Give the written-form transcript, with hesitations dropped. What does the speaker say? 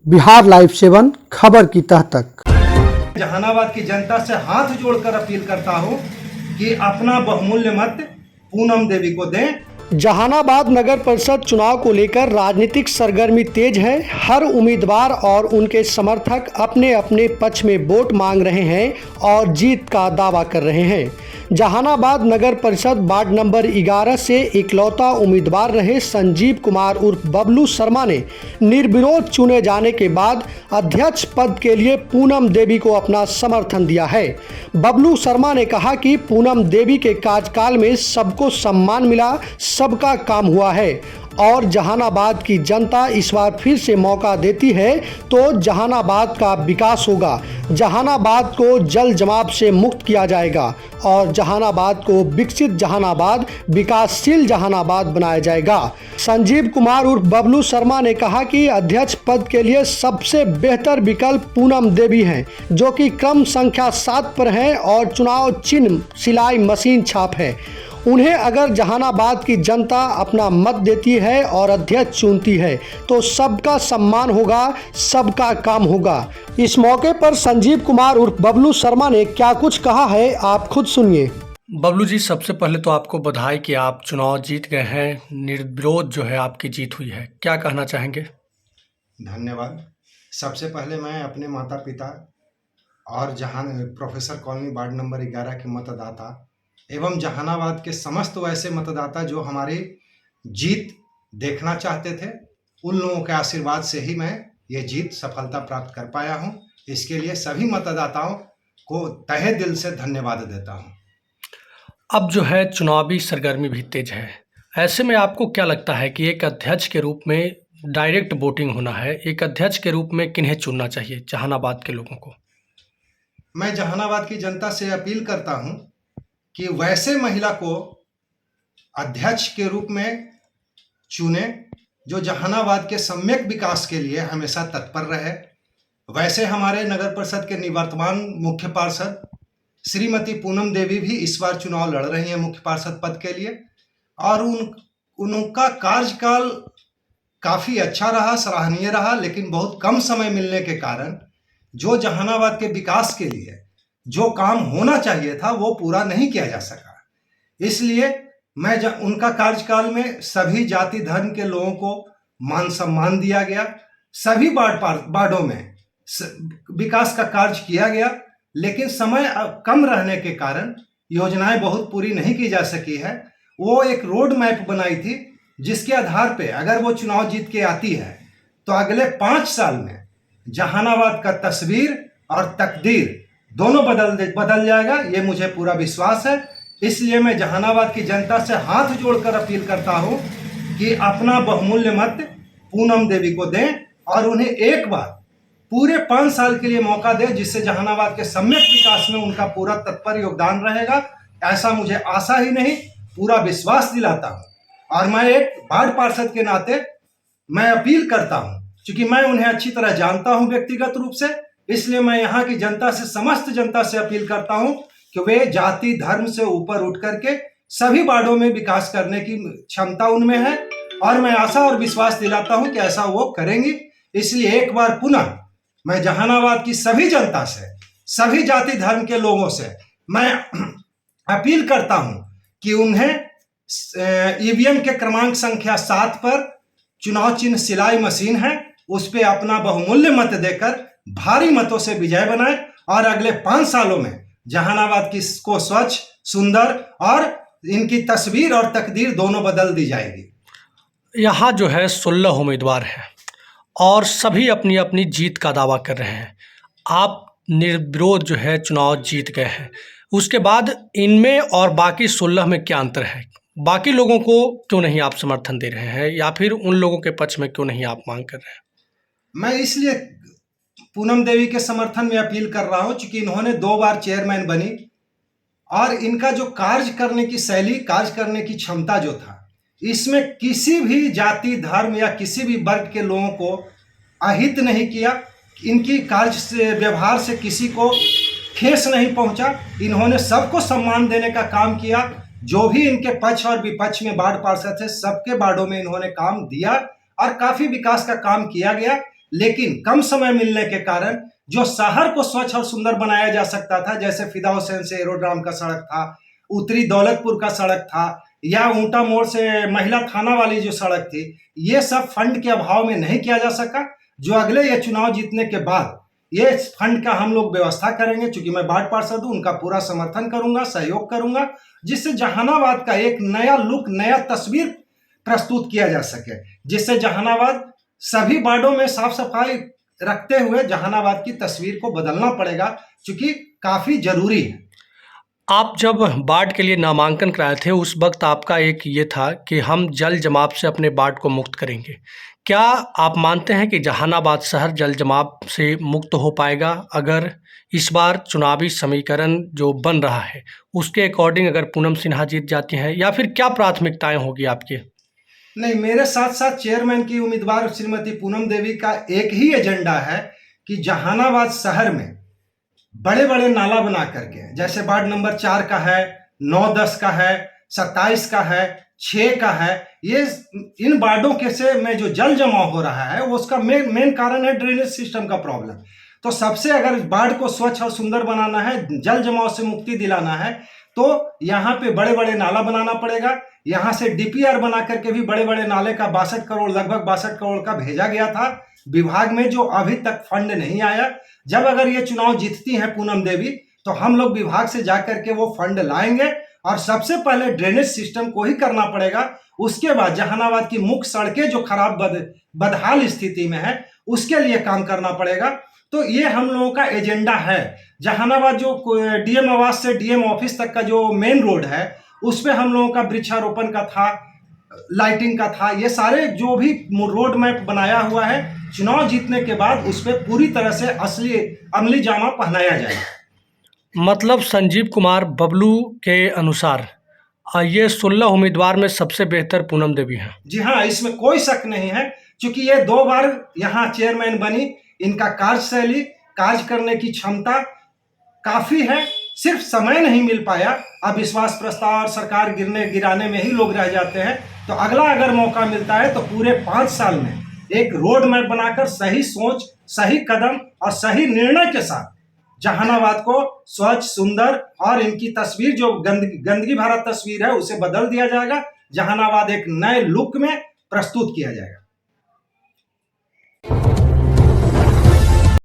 Bihar live 7 खबर की तह तक। जहानाबाद की जनता से हाथ जोड़कर अपील करता हूं कि अपना बहुमूल्य मत पूनम देवी को दें। जहानाबाद नगर परिषद चुनाव को लेकर राजनीतिक सरगर्मी तेज है। हर उम्मीदवार और उनके समर्थक अपने अपने पक्ष में वोट मांग रहे हैं और जीत का दावा कर रहे हैं। जहानाबाद नगर परिषद वार्ड नंबर 11 से इकलौता उम्मीदवार रहे संजीव कुमार उर्फ बबलू शर्मा ने निर्विरोध चुने जाने के बाद अध्यक्ष पद के लिए पूनम देवी को अपना समर्थन दिया है। बबलू शर्मा ने कहा कि पूनम देवी के कार्यकाल में सबको सम्मान मिला, सबका काम हुआ है और जहानाबाद की जनता इस बार फिर से मौका देती है तो जहानाबाद का विकास होगा। जहानाबाद को जल जमाव से मुक्त किया जाएगा और जहानाबाद को विकसित जहानाबाद, विकासशील जहानाबाद बनाया जाएगा। संजीव कुमार उर्फ बबलू शर्मा ने कहा कि अध्यक्ष पद के लिए सबसे बेहतर विकल्प पूनम देवी हैं, जो कि क्रम संख्या 7 पर हैं और चुनाव चिन्ह सिलाई मशीन छाप है। उन्हें अगर जहानाबाद की जनता अपना मत देती है और अध्यक्ष चुनती है तो सबका सम्मान होगा, सबका काम होगा। इस मौके पर संजीव कुमार उर्फ बबलू शर्मा ने क्या कुछ कहा है, आप खुद सुनिए। बबलू जी, सबसे पहले तो आपको बधाई कि आप चुनाव जीत गए हैं। निर्विरोध जो है आपकी जीत हुई है, क्या कहना चाहेंगे? धन्यवाद। सबसे पहले मैं अपने माता पिता और प्रोफेसर कॉलोनी वार्ड नंबर 11 के मतदाता एवं जहानाबाद के समस्त वैसे मतदाता जो हमारी जीत देखना चाहते थे, उन लोगों के आशीर्वाद से ही मैं ये जीत सफलता प्राप्त कर पाया हूं। इसके लिए सभी मतदाताओं को तहे दिल से धन्यवाद देता हूं। अब जो है चुनावी सरगर्मी भी तेज है, ऐसे में आपको क्या लगता है कि एक अध्यक्ष के रूप में डायरेक्ट वोटिंग होना है, एक अध्यक्ष के रूप में किन्हें चुनना चाहिए जहानाबाद के लोगों को? मैं जहानाबाद की जनता से अपील करता हूं कि वैसे महिला को अध्यक्ष के रूप में चुने जो जहानाबाद के सम्यक विकास के लिए हमेशा तत्पर रहे। वैसे हमारे नगर परिषद के निवर्तमान मुख्य पार्षद श्रीमती पूनम देवी भी इस बार चुनाव लड़ रही हैं मुख्य पार्षद पद के लिए और उनका कार्यकाल काफ़ी अच्छा रहा, सराहनीय रहा, लेकिन बहुत कम समय मिलने के कारण जो जहानाबाद के विकास के लिए जो काम होना चाहिए था वो पूरा नहीं किया जा सका। इसलिए मैं उनका कार्यकाल में सभी जाति धर्म के लोगों को मान सम्मान दिया गया, सभी वार्डों में विकास का कार्य किया गया, लेकिन समय कम रहने के कारण योजनाएं बहुत पूरी नहीं की जा सकी है। वो एक रोड मैप बनाई थी जिसके आधार पे अगर वो चुनाव जीत के आती है तो अगले 5 साल में जहानाबाद का तस्वीर और तकदीर दोनों बदल जाएगा, ये मुझे पूरा विश्वास है। इसलिए मैं जहानाबाद की जनता से हाथ जोड़कर अपील करता हूं कि अपना बहुमूल्य मत पूनम देवी को दें और उन्हें एक बार पूरे 5 साल के लिए मौका दें, जिससे जहानाबाद के सम्यक विकास में उनका पूरा तत्पर योगदान रहेगा। ऐसा मुझे आशा ही नहीं, पूरा विश्वास दिलाता हूं। और मैं एक वार्ड पार्षद के नाते मैं अपील करता हूं, क्योंकि मैं उन्हें अच्छी तरह जानता हूं व्यक्तिगत रूप से, इसलिए मैं यहाँ की जनता से, समस्त जनता से अपील करता हूं कि वे जाति धर्म से ऊपर उठ करके सभी वार्डों में विकास करने की क्षमता उनमें है और मैं आशा और विश्वास दिलाता हूं कि ऐसा वो करेंगी। इसलिए एक बार पुनः मैं जहानाबाद की सभी जनता से, सभी जाति धर्म के लोगों से मैं अपील करता हूं कि उन्हें ईवीएम के क्रमांक संख्या 7 पर चुनाव चिन्ह सिलाई मशीन है, उस पर अपना बहुमूल्य मत देकर भारी मतों से विजय बनाए और अगले 5 सालों में जहानाबाद को स्वच्छ, सुंदर और इनकी तस्वीर और तकदीर दोनों बदल दी जाएगी। यहाँ जो है 16 उम्मीदवार हैं और सभी अपनी अपनी जीत का दावा कर रहे हैं। आप निर्विरोध जो है चुनाव जीत गए हैं, उसके बाद इनमें और बाकी 16 में क्या अंतर है? बाकी लोगों को क्यों नहीं आप समर्थन दे रहे हैं या फिर उन लोगों के पक्ष में क्यों नहीं आप मांग कर रहे हैं? मैं इसलिए पूनम देवी के समर्थन में अपील कर रहा हूं क्योंकि इन्होंने 2 बार चेयरमैन बनी और इनका जो कार्य करने की शैली, कार्य करने की क्षमता जो था, इसमें किसी भी जाति धर्म या किसी भी वर्ग के लोगों को अहित नहीं किया। इनकी कार्य से, व्यवहार से किसी को ठेस नहीं पहुंचा। इन्होंने सबको सम्मान देने का काम किया। जो भी इनके पक्ष और विपक्ष में वार्ड पार्षद थे, सबके वार्डों में इन्होंने काम दिया और काफी विकास का काम किया गया। लेकिन कम समय मिलने के कारण जो शहर को स्वच्छ और सुंदर बनाया जा सकता था, जैसे फिदा हुसैन से एरोड्राम का सड़क था, उत्तरी दौलतपुर का सड़क था, या ऊंटा मोड़ से महिला थाना वाली जो सड़क थी, ये सब फंड के अभाव में नहीं किया जा सका। जो अगले ये चुनाव जीतने के बाद ये फंड का हम लोग व्यवस्था करेंगे। चूंकि मैं वार्ड पार्षद हूं, उनका पूरा समर्थन करूंगा, सहयोग करूंगा, जिससे जहानाबाद का एक नया लुक, नया तस्वीर प्रस्तुत किया जा सके, जिससे जहानाबाद सभी वार्डों में साफ सफाई रखते हुए जहानाबाद की तस्वीर को बदलना पड़ेगा, क्योंकि काफी जरूरी है। आप जब वार्ड के लिए नामांकन कराए थे उस वक्त आपका एक ये था कि हम जल जमाव से अपने वार्ड को मुक्त करेंगे। क्या आप मानते हैं कि जहानाबाद शहर जल जमाव से मुक्त हो पाएगा अगर इस बार चुनावी समीकरण जो बन रहा है उसके अकॉर्डिंग अगर पूनम सिन्हा जीत जाती हैं, या फिर क्या प्राथमिकताएं होगी आपकी? नहीं, मेरे साथ साथ चेयरमैन की उम्मीदवार श्रीमती पूनम देवी का एक ही एजेंडा है कि जहानाबाद शहर में बड़े बड़े नाला बना करके, जैसे वार्ड नंबर 4 का है, 9-10 का है, 27 का है, 6 का है, ये इन वार्डों के से में जो जल जमाव हो रहा है वो उसका मेन कारण है ड्रेनेज सिस्टम का प्रॉब्लम। तो सबसे अगर वार्ड को स्वच्छ और सुंदर बनाना है, जल जमाव से मुक्ति दिलाना है, तो यहाँ पे बड़े बड़े नाला बनाना पड़ेगा। यहाँ से डीपीआर बना करके भी बड़े बड़े नाले का 62 करोड़, लगभग 62 करोड़ का भेजा गया था विभाग में, जो अभी तक फंड नहीं आया। जब अगर ये चुनाव जीतती हैं पूनम देवी, तो हम लोग विभाग से जाकर के वो फंड लाएंगे, और सबसे पहले ड्रेनेज सिस्टम को ही करना पड़ेगा। उसके बाद जहानाबाद की मुख्य सड़कें जो खराब बदहाल स्थिति में है, उसके लिए काम करना पड़ेगा। तो ये हम लोगों का एजेंडा है। जहानाबाद जो डीएम आवास से डीएम ऑफिस तक का जो मेन रोड है, उस पे हम लोगों का वृक्षारोपण का था, लाइटिंग का था, ये सारे जो भी रोड मैप बनाया हुआ है, चुनाव जीतने के बाद उस पर पूरी तरह से असली अमली जामा पहनाया जाएगा। मतलब संजीव कुमार बबलू के अनुसार ये 16 उम्मीदवार में सबसे बेहतर पूनम देवी हैं। जी हाँ, इसमें कोई शक नहीं है, क्योंकि ये 2 बार यहाँ चेयरमैन बनी। इनका कार्यशैली, कार्य करने की क्षमता काफी है, सिर्फ समय नहीं मिल पाया। अब विश्वास प्रस्ताव और सरकार गिराने में ही लोग रह जाते हैं। तो अगला अगर मौका मिलता है तो पूरे 5 साल में एक रोड मैप बनाकर सही सोच, सही कदम और सही निर्णय के साथ जहानाबाद को स्वच्छ, सुंदर और इनकी तस्वीर जो गंदगी भरा तस्वीर है उसे बदल दिया जाएगा। जहानाबाद एक नए लुक में प्रस्तुत किया जाएगा।